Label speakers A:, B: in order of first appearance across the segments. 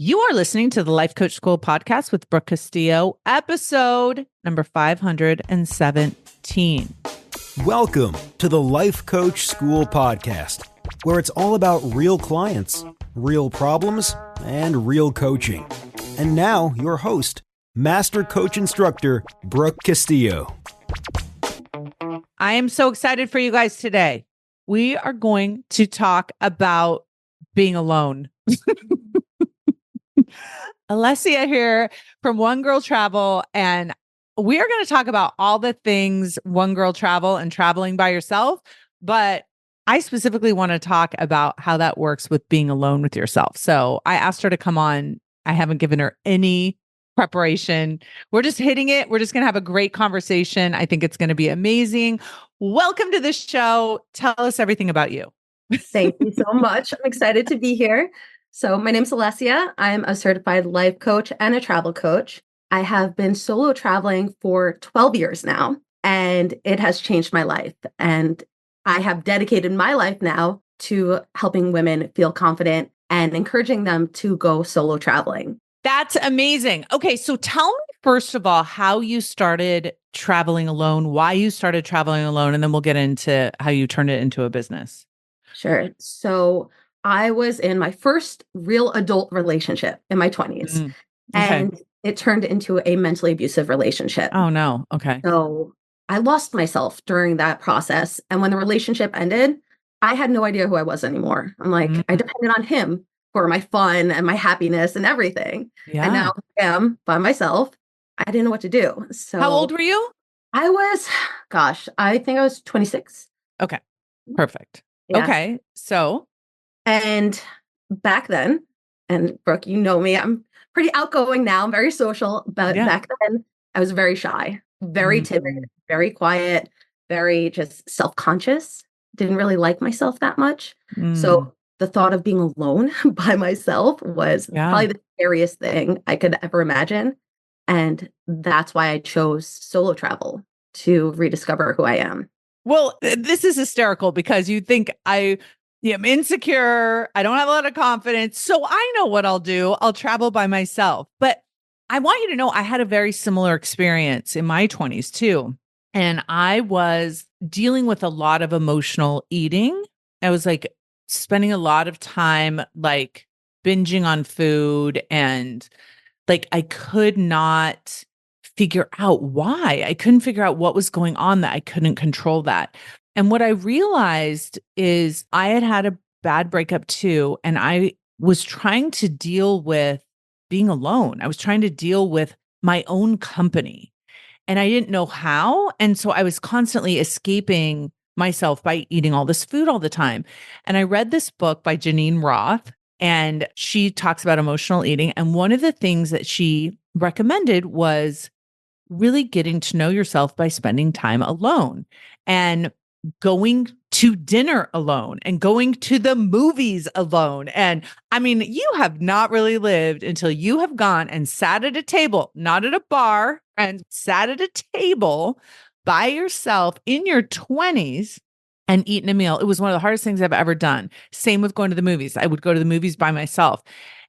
A: You are listening to the Life Coach School podcast with Brooke Castillo, episode number 517.
B: Welcome to the Life Coach School podcast, where it's all about real clients, real problems, and real coaching. And now, your host, Master Coach Instructor, Brooke Castillo.
A: I am so excited for you guys today. We are going to talk about being alone. Alessia here from One Girl Travel, and we are going to talk about all the things One Girl Travel and traveling by yourself, but I specifically want to talk about how that works with being alone with yourself. So I asked her to come on. I haven't given her any preparation. We're just hitting it. We're just going to have a great conversation. I think it's going to be amazing. Welcome to the show. Tell us everything about you.
C: Thank you so much. I'm excited to be here. So my name's Alessia. I'm a certified life coach and a travel coach. I have been solo traveling for 12 years now, and it has changed my life. And I have dedicated my life now to helping women feel confident and encouraging them to go solo traveling.
A: That's amazing. Okay, so tell me, first of all, how you started traveling alone, why you started traveling alone, and then we'll get into how you turned it into a business.
C: Sure. So I was in my first real adult relationship in my 20s,
A: Okay.
C: and it turned into a mentally abusive relationship.
A: Oh, no. Okay.
C: So I lost myself during that process. And when the relationship ended, I had no idea who I was anymore. I'm like, I depended on him for my fun and my happiness and everything.
A: Yeah.
C: And now I am by myself. I didn't know what to do. So
A: How old were you?
C: I was, I think I was 26.
A: Okay. Perfect.
C: Yeah.
A: Okay. So,
C: And back then, and Brooke, you know me, I'm pretty outgoing now. I'm very social, but back then I was very shy, very timid, very quiet, very just self-conscious. Didn't really like myself that much. So the thought of being alone by myself was probably the scariest thing I could ever imagine. And that's why I chose solo travel to rediscover who I am.
A: Well, this is hysterical because you think I'm insecure. I don't have a lot of confidence. So I know what I'll do. I'll travel by myself. But I want you to know I had a very similar experience in my 20s too. And I was dealing with a lot of emotional eating. I was like spending a lot of time like binging on food, and like I could not figure out why. I couldn't figure out what was going on, that I couldn't control that. And what I realized is I had had a bad breakup too. And I was trying to deal with being alone. I was trying to deal with my own company, and I didn't know how. And so I was constantly escaping myself by eating all this food all the time. And I read this book by Janine Roth, and she talks about emotional eating. And one of the things that she recommended was really getting to know yourself by spending time alone and going to dinner alone and going to the movies alone. And I mean, you have not really lived until you have gone and sat at a table, not at a bar, and sat at a table by yourself in your 20s and eaten a meal. It was one of the hardest things I've ever done. Same with going to the movies. I would go to the movies by myself.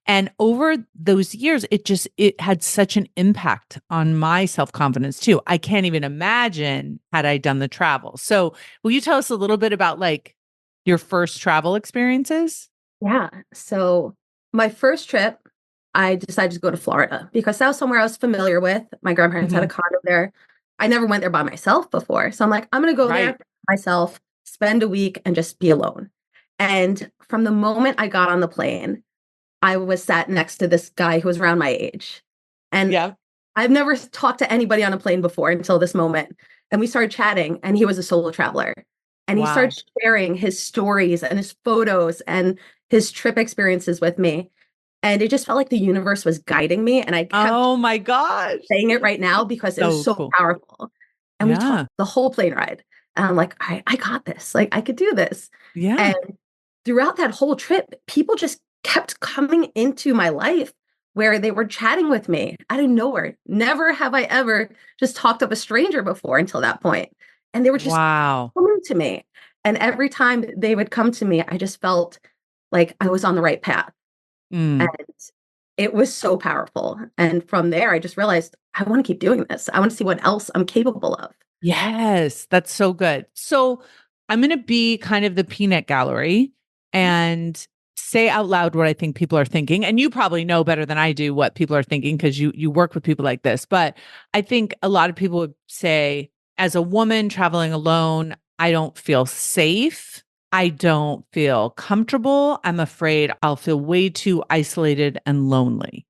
A: And over those years, it had such an impact on my self-confidence too. I can't even imagine had I done the travel. So will you tell us a little bit about like your first travel experiences?
C: Yeah. So my first trip, I decided to go to Florida because that was somewhere I was familiar with. My grandparents had a condo there. I never went there by myself before. So I'm like, I'm going to go there by myself, spend a week and just be alone. And from the moment I got on the plane, I was sat next to this guy who was around my age. And I've never talked to anybody on a plane before until this moment. And we started chatting, and he was a solo traveler. And he started sharing his stories and his photos and his trip experiences with me. And it just felt like the universe was guiding me. And I kept saying it right now because it was so cool. Powerful. And we talked the whole plane ride. And I'm like, I got this. Like, I could do this.
A: Yeah.
C: And throughout that whole trip, people just kept coming into my life where they were chatting with me out of nowhere. Never have I ever just talked up a stranger before until that point. And they were just coming to me. And every time they would come to me, I just felt like I was on the right path. And it was so powerful. And from there, I just realized I want to keep doing this. I want to see what else I'm capable of.
A: Yes, that's so good. So I'm going to be kind of the peanut gallery and say out loud what I think people are thinking. And you probably know better than I do what people are thinking because you work with people like this. But I think a lot of people would say, as a woman traveling alone, I don't feel safe. I don't feel comfortable. I'm afraid I'll feel way too isolated and lonely.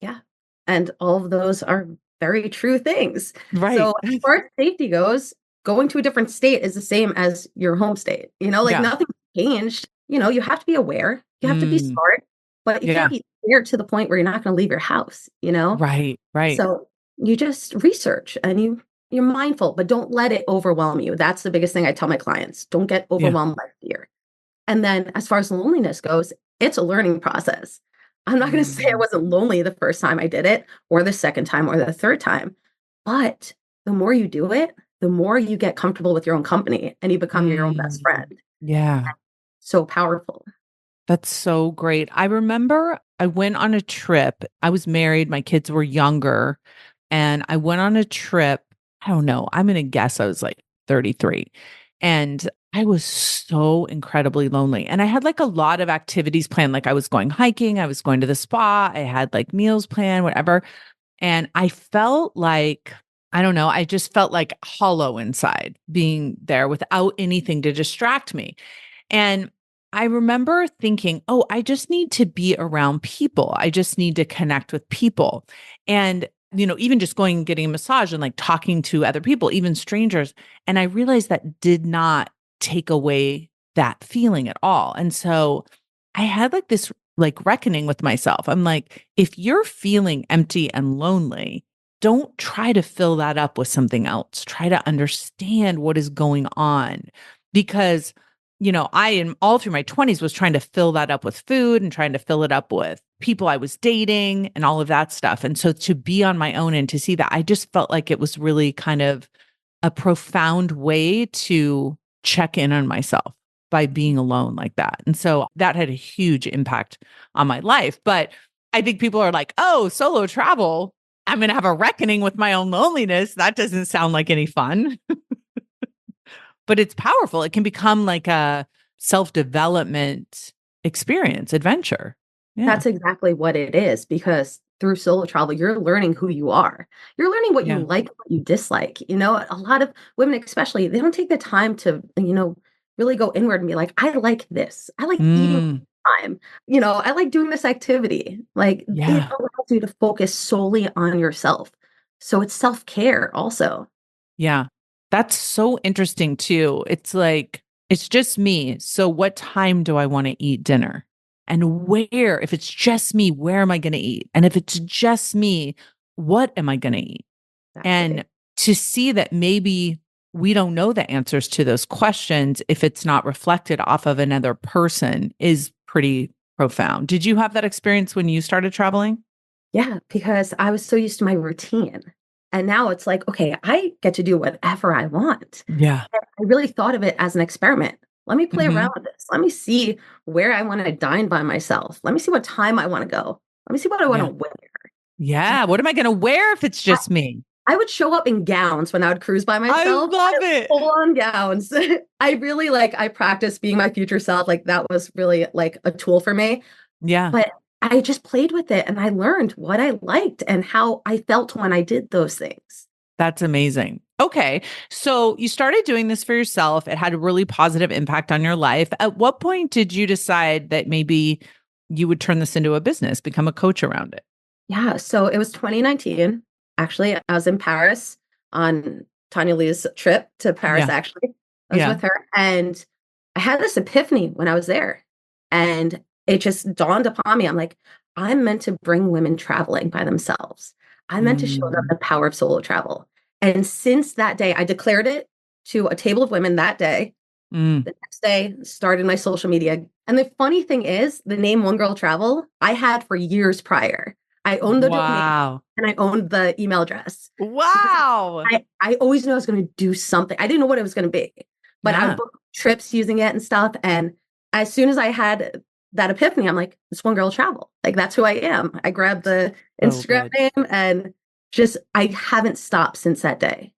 C: Yeah. And all of those are very true things. So
A: Right.
C: as far as safety goes, going to a different state is the same as your home state. Like
A: Yeah.
C: nothing changed. You have to be aware. You have to be
A: Mm,
C: smart, but you can't
A: yeah.
C: be scared to the point where you're not going to leave your house.
A: Right. Right.
C: So you just research and you're mindful, but don't let it overwhelm you. That's the biggest thing I tell my clients. Don't get
A: Yeah.
C: overwhelmed by fear. And then as far as loneliness goes, it's a learning process. I'm not going to say I
A: Mm,
C: wasn't lonely the first time I did it, or the second time, or the third time. But the more you do it, the more you get comfortable with your own company and you become your own best
A: mm.
C: friend.
A: Yeah.
C: So powerful.
A: That's so great. I remember I went on a trip. I was married, my kids were younger, and I went on a trip. I don't know, I'm going to guess I was like 33. And I was so incredibly lonely. And I had like a lot of activities planned. Like I was going hiking, I was going to the spa, I had like meals planned, whatever. And I felt like, I don't know, I just felt like hollow inside being there without anything to distract me. And I remember thinking, oh, I just need to be around people. I just need to connect with people. And, even just going and getting a massage and like talking to other people, even strangers. And I realized that did not take away that feeling at all. And so I had like this like reckoning with myself. I'm like, if you're feeling empty and lonely, don't try to fill that up with something else. Try to understand what is going on because I in all through my 20s was trying to fill that up with food and trying to fill it up with people I was dating and all of that stuff. And so to be on my own and to see that, I just felt like it was really kind of a profound way to check in on myself by being alone like that. And so that had a huge impact on my life. But I think people are like, oh, solo travel. I'm going to have a reckoning with my own loneliness. That doesn't sound like any fun, but it's powerful. It can become like a self development experience, adventure. Yeah.
C: That's exactly what it is because through solo travel, you're learning who you are. You're learning what you
A: Yeah.
C: like, what you dislike. A lot of women, especially, they don't take the time to really go inward and be like, I like this. I like eating
A: Mm,
C: time. I like doing this activity. Like it
A: yeah.
C: allows you to focus solely on yourself. So it's self-care also.
A: Yeah. That's so interesting too. It's like, it's just me. So what time do I want to eat dinner? And where, if it's just me, where am I going to eat? And if it's just me, what am I going to eat?
C: Exactly.
A: And to see that maybe we don't know the answers to those questions if it's not reflected off of another person is pretty profound. Did you have that experience when you started traveling?
C: Yeah, because I was so used to my routine. And now it's like, okay, I get to do whatever I want.
A: Yeah.
C: And I really thought of it as an experiment. Let me play
A: Hmm.
C: around with this. Let me see where I want to dine by myself. Let me see what time I want to go. Let me see what I want to
A: Yeah.
C: wear. So
A: Yeah. What am I going to wear if it's
C: I,
A: just me?
C: I would show up in gowns when I would cruise by
A: I
C: myself.
A: love it.
C: Full on gowns. I really I practiced being my future self. Like that was really like a tool for me.
A: Yeah.
C: But I just played with it and I learned what I liked and how I felt when I did those things.
A: That's amazing. Okay. So you started doing this for yourself. It had a really positive impact on your life. At what point did you decide that maybe you would turn this into a business, become a coach around it?
C: Yeah, so it was 2019. Actually, I was in Paris on Tanya Lee's trip to Paris,
A: Yeah.
C: actually. I was
A: Yeah.
C: with her, and I had this epiphany when I was there. And it just dawned upon me. I'm like, I'm meant to bring women traveling by themselves. I'm meant to show them
A: Mm,
C: the power of solo travel. And since that day, I declared it to a table of women that day.
A: mm.
C: The next day, started my social media. And the funny thing is, the name One Girl Travel, I had for years prior. I owned the domain
A: Wow.
C: and I owned the email address because
A: Wow.
C: I always knew I was going to do something. I didn't know what it was going to be, but I would
A: Yeah.
C: book trips using it and stuff. And as soon as I had that epiphany. I'm like, this one girl travel. Like, that's who I am. I grabbed the Instagram name and just, I haven't stopped since that day.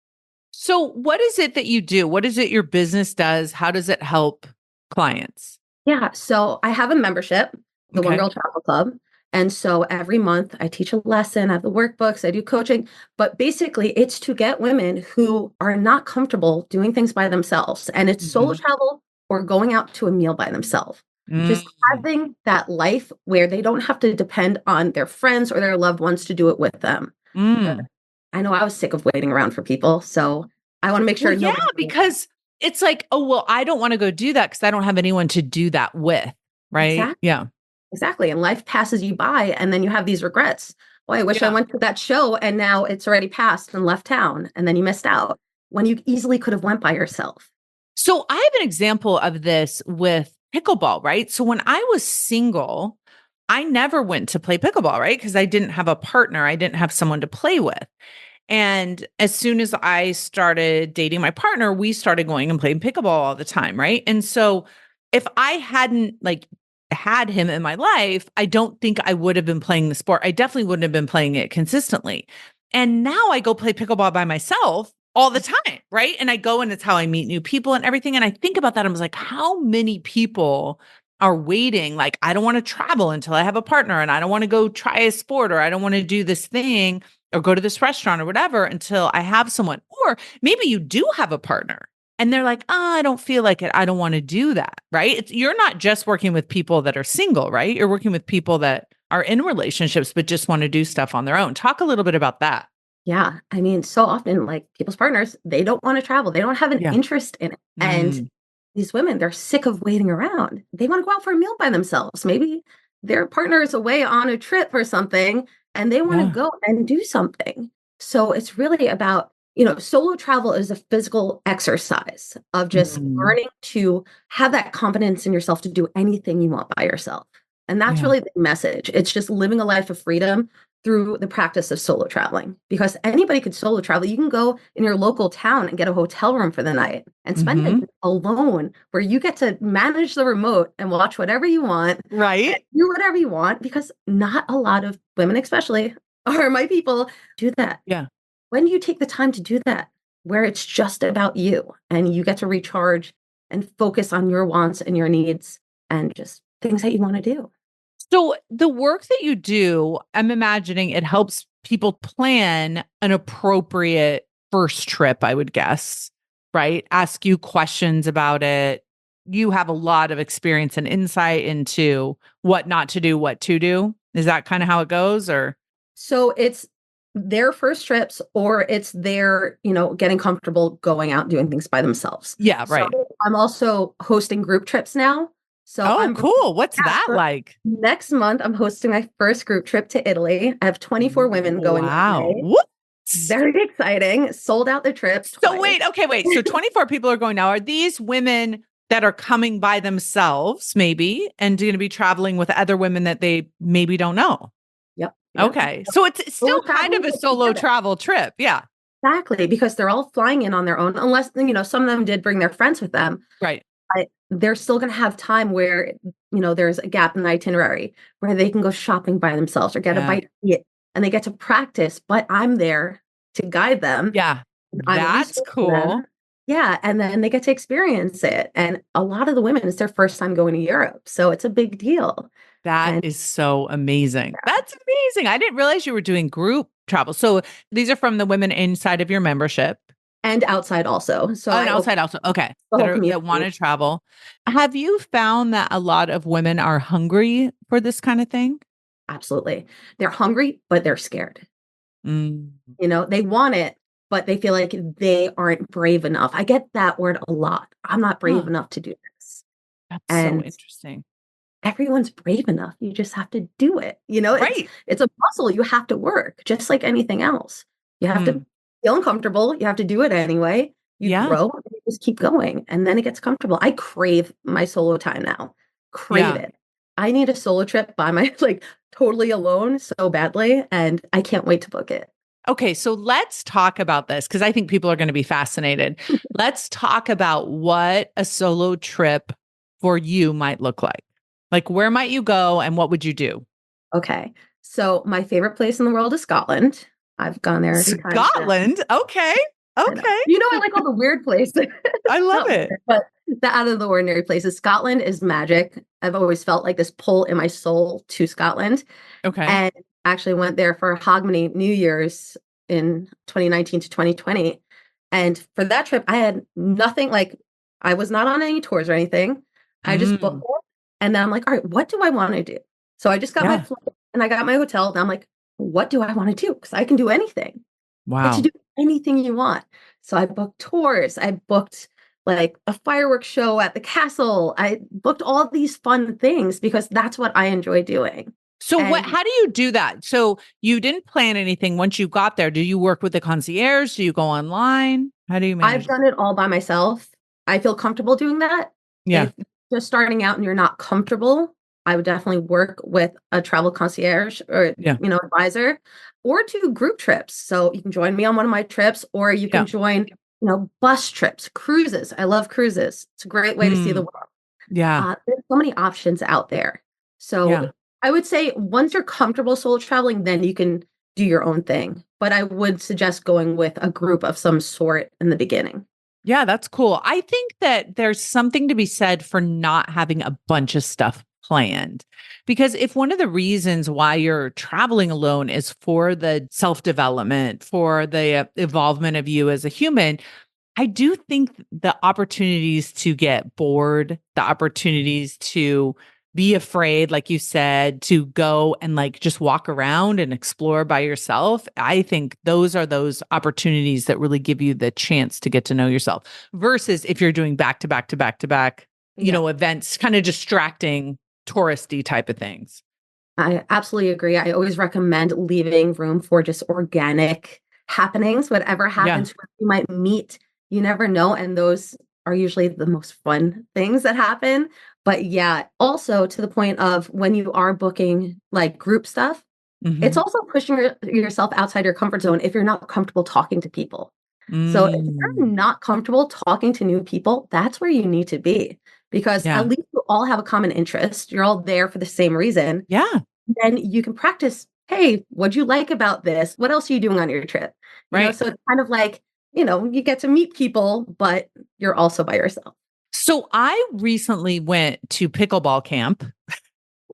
A: So what is it that you do? What is it your business does? How does it help clients?
C: Yeah. So I have a membership, the One Girl Travel Club. And so every month I teach a lesson, I have the workbooks, I do coaching, but basically it's to get women who are not comfortable doing things by themselves. And it's solo travel or going out to a meal by themselves. Just having that life where they don't have to depend on their friends or their loved ones to do it with them. I know I was sick of waiting around for people. So I want to make sure.
A: Well, yeah, because it's like, oh, well, I don't want to go do that because I don't have anyone to do that with. Right.
C: Exactly.
A: Yeah.
C: Exactly. And life passes you by and then you have these regrets. Well, I wish I went to that show and now it's already passed and left town. And then you missed out when you easily could have went by yourself.
A: So I have an example of this with pickleball, right? So when I was single, I never went to play pickleball, right? Because I didn't have a partner. I didn't have someone to play with. And as soon as I started dating my partner, we started going and playing pickleball all the time, right? And so if I hadn't had him in my life, I don't think I would have been playing the sport. I definitely wouldn't have been playing it consistently. And now I go play pickleball by myself all the time, right? And I go and it's how I meet new people and everything. And I think about that. I was like, how many people are waiting? Like, I don't want to travel until I have a partner and I don't want to go try a sport or I don't want to do this thing or go to this restaurant or whatever until I have someone. Or maybe you do have a partner and they're like, oh, I don't feel like it. I don't want to do that, right? You're not just working with people that are single, right? You're working with people that are in relationships, but just want to do stuff on their own. Talk a little bit about that.
C: Yeah. I mean, so often, like people's partners, they don't want to travel. They don't have an interest in it. And these women, they're sick of waiting around. They want to go out for a meal by themselves. Maybe their partner is away on a trip or something, and they want to go and do something. So it's really about, solo travel is a physical exercise of just learning to have that confidence in yourself to do anything you want by yourself. And that's really the message. It's just living a life of freedom through the practice of solo traveling, because anybody could solo travel. You can go in your local town and get a hotel room for the night and spend it alone, where you get to manage the remote and watch whatever you want,
A: right?
C: Do whatever you want, because not a lot of women, especially, or my people, do that.
A: Yeah.
C: When do you take the time to do that, where it's just about you and you get to recharge and focus on your wants and your needs and just things that you want to do?
A: So the work that you do, I'm imagining it helps people plan an appropriate first trip, I would guess, right? Ask you questions about it. You have a lot of experience and insight into what not to do, what to do. Is that kind of how it goes, or?
C: So it's their first trips, or it's their, getting comfortable going out doing things by themselves.
A: Yeah, right.
C: So I'm also hosting group trips now. So
A: cool. What's that like?
C: Next month, I'm hosting my first group trip to Italy. I have 24 women going.
A: Wow. What?
C: Very exciting. Sold out the trip.
A: So wait. So 24 people are going now. Are these women that are coming by themselves, maybe, and going to be traveling with other women that they maybe don't know?
C: Yep.
A: Okay. So it's still kind of a solo travel trip. Yeah.
C: Exactly. Because they're all flying in on their own, unless, some of them did bring their friends with them.
A: Right.
C: They're still going to have time where, there's a gap in the itinerary where they can go shopping by themselves or get a bite to eat, and they get to practice, but I'm there to guide them.
A: Yeah. That's cool.
C: Yeah. And then they get to experience it. And a lot of the women, it's their first time going to Europe. So it's a big deal.
A: That is so amazing. Yeah. That's amazing. I didn't realize you were doing group travel. So these are from the women inside of your membership.
C: And outside also. So
A: outside also. Okay. That want to travel. Have you found that a lot of women are hungry for this kind of thing?
C: Absolutely. They're hungry, but they're scared. They want it, but they feel like they aren't brave enough. I get that word a lot. I'm not brave enough to do this.
A: That's so interesting.
C: Everyone's brave enough. You just have to do it.
A: Right.
C: It's a muscle you have to work, just like anything else. You have to feel uncomfortable. You have to do it anyway. You grow, and you just keep going, and then it gets comfortable. I crave my solo time now. Crave it. I need a solo trip by my totally alone so badly, and I can't wait to book it.
A: Okay, so let's talk about this because I think people are going to be fascinated. Let's talk about what a solo trip for you might look like. Like, where might you go and what would you do?
C: Okay. So my favorite place in the world is Scotland. I've gone there a few times now.
A: Scotland? Okay.
C: I know.
A: Okay.
C: I like all the weird places.
A: I love
C: Not
A: it.
C: weird, but the out of the ordinary places. Scotland is magic. I've always felt like this pull in my soul to Scotland.
A: Okay.
C: And actually went there for Hogmanay New Year's in 2019 to 2020. And for that trip, I had nothing, like I was not on any tours or anything. I just booked it. And then I'm like, all right, what do I want to do? So I just got my flight and I got my hotel. And I'm like, what do I want to do? Because I can do anything.
A: Wow.
C: Get to do anything you want. So I booked tours. I booked like a fireworks show at the castle. I booked all these fun things because that's what I enjoy doing.
A: So how do you do that? So you didn't plan anything once you got there. Do you work with the concierge? Do you go online? How do you manage?
C: I've done it all by myself. I feel comfortable doing that.
A: Yeah.
C: If you're just starting out and you're not comfortable, I would definitely work with a travel concierge or, advisor, or do group trips. So you can join me on one of my trips, or you can join, bus trips, cruises. I love cruises. It's a great way to see the world.
A: Yeah.
C: There's so many options out there. So I would say once you're comfortable solo traveling, then you can do your own thing. But I would suggest going with a group of some sort in the beginning.
A: Yeah, that's cool. I think that there's something to be said for not having a bunch of stuff planned. Because if one of the reasons why you're traveling alone is for the self-development, for the evolvement of you as a human, I do think the opportunities to get bored, the opportunities to be afraid, like you said, to go and like just walk around and explore by yourself. I think those are those opportunities that really give you the chance to get to know yourself versus if you're doing back to back to back to back, events, kind of distracting, touristy type of things.
C: I absolutely agree. I always recommend leaving room for just organic happenings. Whatever happens, you might meet, you never know. And those are usually the most fun things that happen. But also to the point of when you are booking like group stuff, it's also pushing yourself outside your comfort zone if you're not comfortable talking to people. So if you're not comfortable talking to new people, that's where you need to be, because at least you all have a common interest. You're all there for the same reason.
A: Yeah.
C: Then you can practice. Hey, what'd you like about this? What else are you doing on your trip?
A: Right.
C: So it's kind of like, you get to meet people, but you're also by yourself.
A: So I recently went to pickleball camp.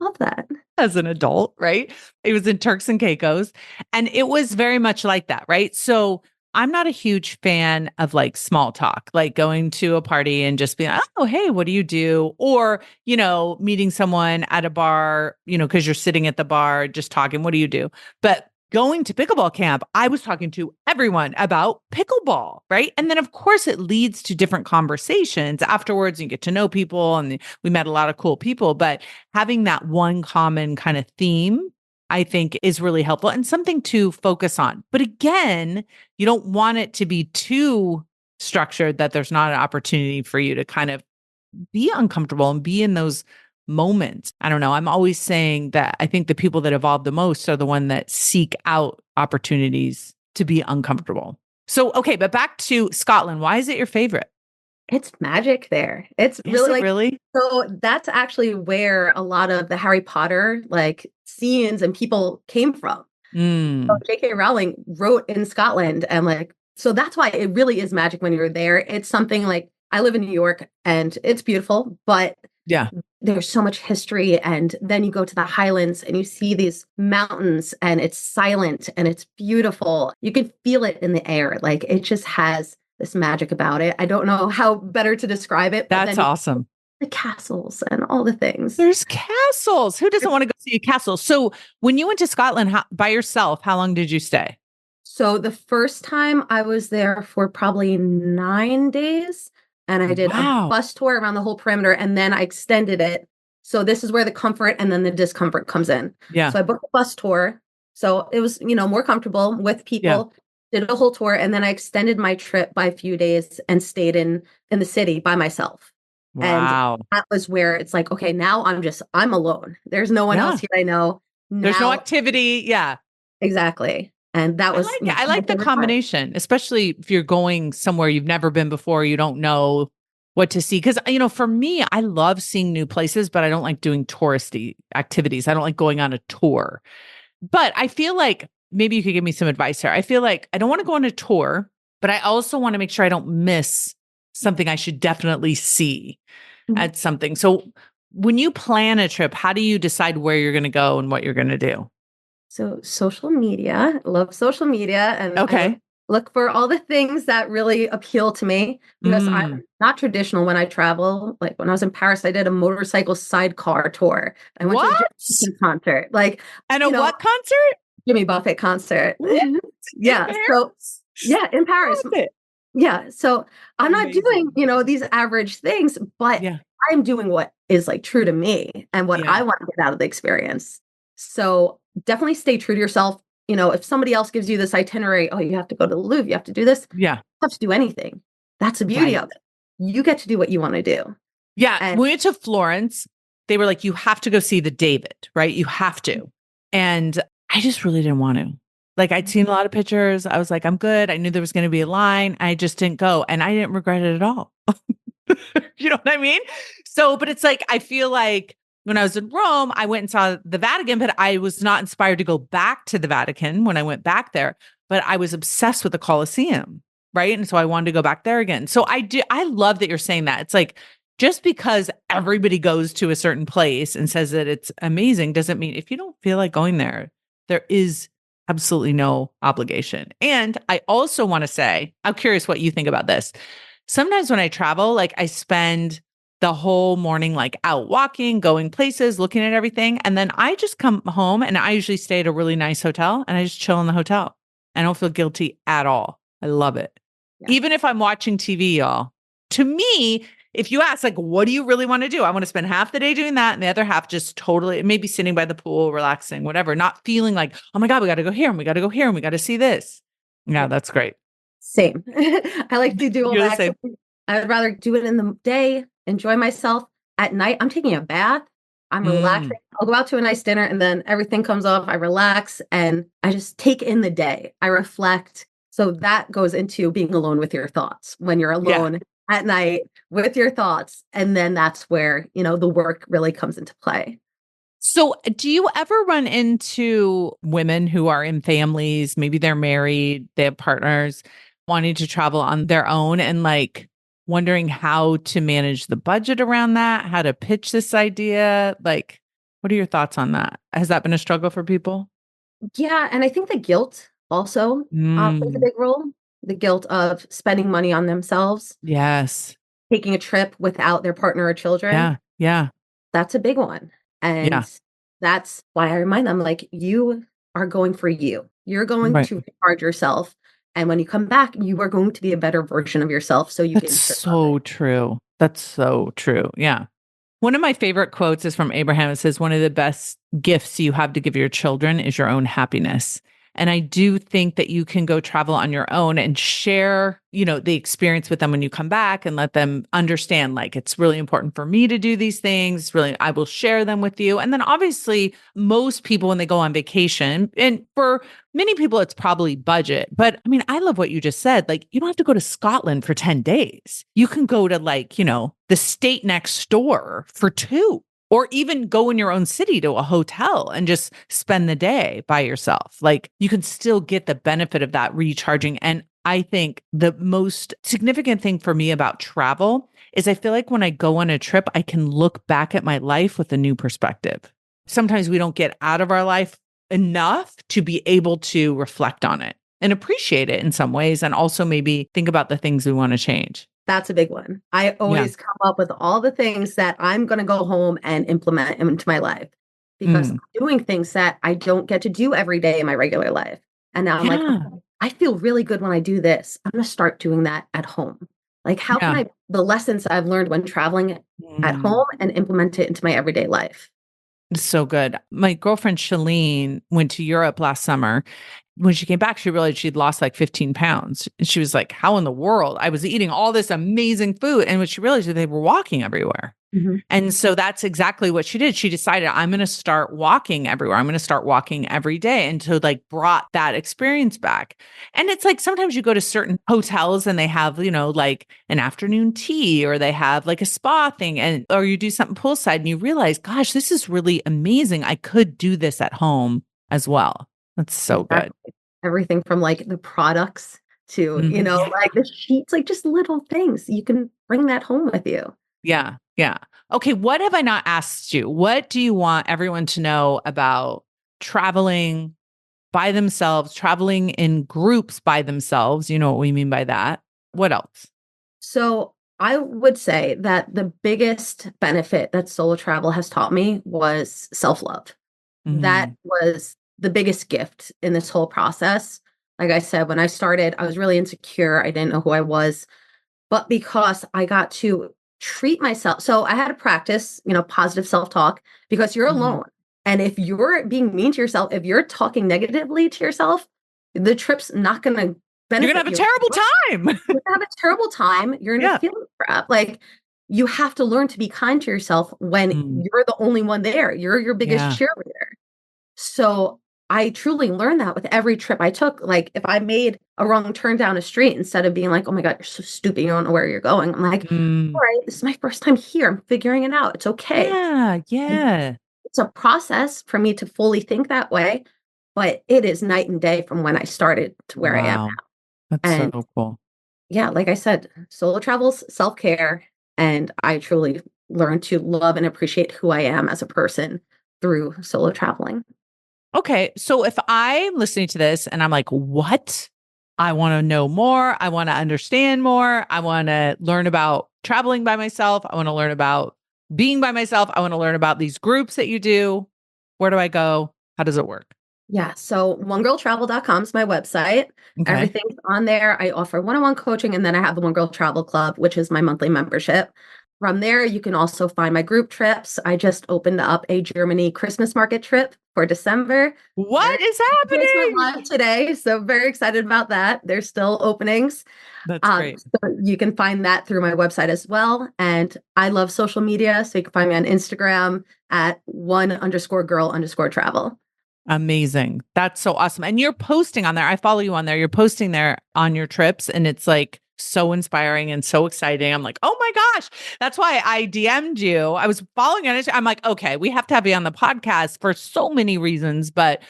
C: Love that.
A: As an adult, right? It was in Turks and Caicos, and it was very much like that, right? So I'm not a huge fan of like small talk, like going to a party and just being, oh, hey, what do you do? Or, meeting someone at a bar, because you're sitting at the bar, just talking, what do you do? But going to pickleball camp, I was talking to everyone about pickleball, right? And then, of course, it leads to different conversations afterwards. You get to know people, and we met a lot of cool people. But having that one common kind of theme, I think, is really helpful and something to focus on. But again, you don't want it to be too structured that there's not an opportunity for you to kind of be uncomfortable and be in those moments. I don't know. I'm always saying that I think the people that evolve the most are the one that seek out opportunities to be uncomfortable. So, okay, but back to Scotland. Why is it your favorite?
C: It's magic there. It's really. So that's actually where a lot of the Harry Potter like scenes and people came from. So J.K. Rowling wrote in Scotland, and so that's why it really is magic when you're there. It's something like, I live in New York and it's beautiful, but there's so much history. And then you go to the Highlands and you see these mountains and it's silent and it's beautiful. You can feel it in the air. Like it just has this magic about it. I don't know how better to describe it.
A: That's awesome.
C: The castles and all the things.
A: There's castles. Who doesn't want to go see a castle? So when you went to Scotland by yourself, how long did you stay?
C: So the first time I was there for probably 9 days. And I did a bus tour around the whole perimeter, and then I extended it. So this is where the comfort and then the discomfort comes in. Yeah. So I booked a bus tour. So it was, more comfortable with people, did a whole tour. And then I extended my trip by a few days and stayed in the city by myself. Wow. And that was where it's like, okay, now I'm alone. There's no one else here I know.
A: There's no activity. Yeah.
C: Exactly. And that was,
A: I like the combination, especially if you're going somewhere you've never been before, you don't know, what to see. Because, for me, I love seeing new places, but I don't like doing touristy activities. I don't like going on a tour. But I feel like maybe you could give me some advice here. I feel like I don't want to go on a tour, but I also want to make sure I don't miss something I should definitely see at something. So when you plan a trip, how do you decide where you're going to go and what you're going to do?
C: So social media, love social media, and I
A: Okay.
C: look for all the things that really appeal to me because I'm not traditional when I travel. Like when I was in Paris, I did a motorcycle sidecar tour. I went to a
A: What?
C: Jimmy Buffett concert, like
A: And a what concert?
C: Jimmy Buffett concert.
A: In
C: Yeah. So
A: Paris?
C: yeah, in Paris.
A: Love it.
C: Yeah. So I'm not doing,
A: Amazing.
C: these average things, but
A: Yeah.
C: I'm doing what is like true to me and what
A: Yeah.
C: I want to get out of the experience. So definitely stay true to yourself. If somebody else gives you this itinerary, oh, you have to go to the Louvre, you have to do this, you
A: Yeah.
C: don't have to do anything. That's the beauty
A: Right.
C: of it. You get to do what you want to do.
A: Yeah.
C: And
A: We went to Florence. They were like, you have to go see the David, right? You have to. And I just really didn't want to. Like I'd seen a lot of pictures. I was like, I'm good. I knew there was going to be a line. I just didn't go. And I didn't regret it at all. You know what I mean? So, but it's like, I feel like when I was in Rome, I went and saw the Vatican, but I was not inspired to go back to the Vatican when I went back there. But I was obsessed with the Colosseum, right? And so I wanted to go back there again. So I love that you're saying that. It's like, just because everybody goes to a certain place and says that it's amazing doesn't mean if you don't feel like going there, there is absolutely no obligation. And I also want to say, I'm curious what you think about this. Sometimes when I travel, like I spend the whole morning like out walking, going places, looking at everything. And then I just come home and I usually stay at a really nice hotel and I just chill in the hotel. I don't feel guilty at all. I love it.
C: Yeah.
A: Even if I'm watching TV, y'all. To me, if you ask, like, what do you really want to do? I want to spend half the day doing that and the other half just totally, maybe sitting by the pool, relaxing, whatever, not feeling like, oh my God, we got to go here and we got to go here and we got to see this. Yeah, that's great.
C: Same. I like to do all
A: You're the
C: that.
A: same.
C: I'd rather do it in the day, enjoy myself. At night, I'm taking a bath. I'm relaxing. I'll go out to a nice dinner and then everything comes off. I relax and I just take in the day. I reflect. So that goes into being alone with your thoughts when you're alone at night with your thoughts. And then that's where, the work really comes into play.
A: So do you ever run into women who are in families, maybe they're married, they have partners wanting to travel on their own and like wondering how to manage the budget around that, how to pitch this idea? Like, what are your thoughts on that? Has that been a struggle for people?
C: Yeah. And I think the guilt also plays a big role. The guilt of spending money on themselves,
A: Yes.
C: taking a trip without their partner or children.
A: Yeah.
C: That's a big one.
A: Yeah.
C: And that's why I remind them, like, you are going for you. You're going
A: Right.
C: to recharge yourself. And when you come back, you are going to be a better version of yourself. So you
A: That's
C: can serve
A: so
C: others.
A: true. That's so true. Yeah. One of my favorite quotes is from Abraham. It says, one of the best gifts you have to give your children is your own happiness. And I do think that you can go travel on your own and share, the experience with them when you come back and let them understand, like, it's really important for me to do these things. Really, I will share them with you. And then obviously most people, when they go on vacation, and for many people, it's probably budget. But I mean, I love what you just said. Like, you don't have to go to Scotland for 10 days. You can go to the state next door for 2. Or even go in your own city to a hotel and just spend the day by yourself. Like you can still get the benefit of that recharging. And I think the most significant thing for me about travel is I feel like when I go on a trip, I can look back at my life with a new perspective. Sometimes we don't get out of our life enough to be able to reflect on it and appreciate it in some ways. And also maybe think about the things we want to change.
C: That's a big one. I always come up with all the things that I'm going to go home and implement into my life because I'm doing things that I don't get to do every day in my regular life. And now I'm like, oh, I feel really good when I do this. I'm going to start doing that at home. Like, how can the lessons I've learned when traveling at home and implement it into my everyday life?
A: So good. My girlfriend Shalene went to Europe last summer when she came back, she realized she'd lost like 15 pounds. And she was like, how in the world? I was eating all this amazing food. And when she realized that they were walking everywhere.
C: Mm-hmm.
A: And so that's exactly what she did. She decided, I'm going to start walking everywhere. I'm going to start walking every day. And so like brought that experience back. And it's like, sometimes you go to certain hotels and they have, like an afternoon tea, or they have like a spa thing, or you do something poolside and you realize, gosh, this is really amazing. I could do this at home as well. That's so good.
C: Everything from like the products to,
A: Mm-hmm.
C: like the sheets, like just little things. You can bring that home with you.
A: Yeah. Yeah. Okay. What have I not asked you? What do you want everyone to know about traveling by themselves, traveling in groups by themselves? You know what we mean by that. What else?
C: So I would say that the biggest benefit that solo travel has taught me was self-love. That was the biggest gift in this whole process. Like I said, when I started, I was really insecure. I didn't know who I was, but because I got to treat myself. So I had to practice, positive self-talk, because you're alone. And if you're being mean to yourself, if you're talking negatively to yourself, the trip's not going to benefit.
A: You're going to have a terrible time.
C: You're going to have a terrible time. You're going to feel crap. Like, you have to learn to be kind to yourself when you're the only one there. You're your biggest cheerleader. So I truly learned that with every trip I took. Like, if I made a wrong turn down a street, instead of being like, oh my God, you're so stupid, you don't know where you're going, I'm like, all right, this is my first time here. I'm figuring it out. It's okay.
A: Yeah.
C: And it's a process for me to fully think that way, but it is night and day from when I started to where I am now.
A: That's so cool.
C: Yeah, like I said, solo travel's self-care, and I truly learned to love and appreciate who I am as a person through solo traveling.
A: Okay. So if I'm listening to this and I'm like, what? I want to know more. I want to understand more. I want to learn about traveling by myself. I want to learn about being by myself. I want to learn about these groups that you do. Where do I go? How does it work?
C: Yeah. So onegirltravel.com is my website.
A: Okay.
C: Everything's on there. I offer one-on-one coaching, and then I have the One Girl Travel Club, which is my monthly membership. From there, you can also find my group trips. I just opened up a Germany Christmas market trip for December.
A: What is happening?
C: Live today, so very excited about that. There's still openings.
A: That's great.
C: So you can find that through my website as well. And I love social media, so you can find me on Instagram at @one_girl_travel.
A: Amazing. That's so awesome. And you're posting on there. I follow you on there. You're posting there on your trips, and it's like so inspiring and so exciting. I'm like, oh my gosh. That's why I DM'd you. I was following on it. I'm like, okay, we have to have you on the podcast for so many reasons, but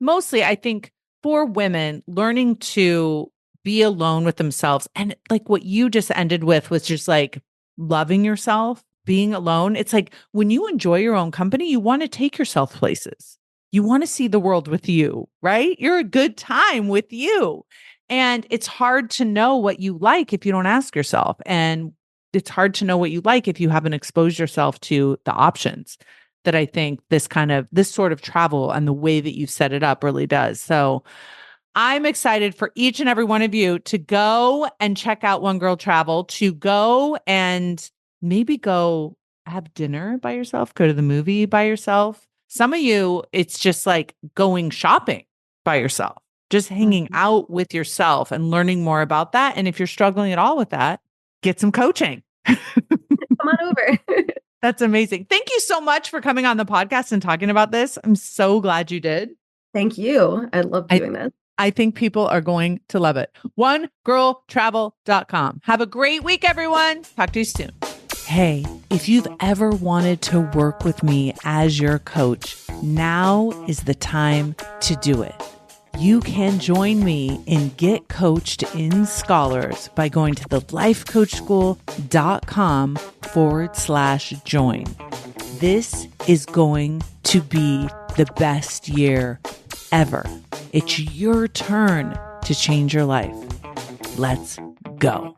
A: mostly I think for women, learning to be alone with themselves, and like what you just ended with was just like loving yourself, being alone. It's like when you enjoy your own company, you want to take yourself places. You want to see the world with you, right? You're a good time with you. And it's hard to know what you like if you don't ask yourself. And it's hard to know what you like if you haven't exposed yourself to the options that I think this sort of travel and the way that you've set it up really does. So I'm excited for each and every one of you to go and check out One Girl Travel, to go and maybe go have dinner by yourself, go to the movie by yourself. Some of you, it's just like going shopping by yourself, just hanging out with yourself and learning more about that. And if you're struggling at all with that, get some coaching.
C: Come on over.
A: That's amazing. Thank you so much for coming on the podcast and talking about this. I'm so glad you did.
C: Thank you. I love doing this.
A: I think people are going to love it. OneGirlTravel.com. Have a great week, everyone. Talk to you soon. Hey, if you've ever wanted to work with me as your coach, now is the time to do it. You can join me in Get Coached in Scholars by going to thelifecoachschool.com/join. This is going to be the best year ever. It's your turn to change your life. Let's go.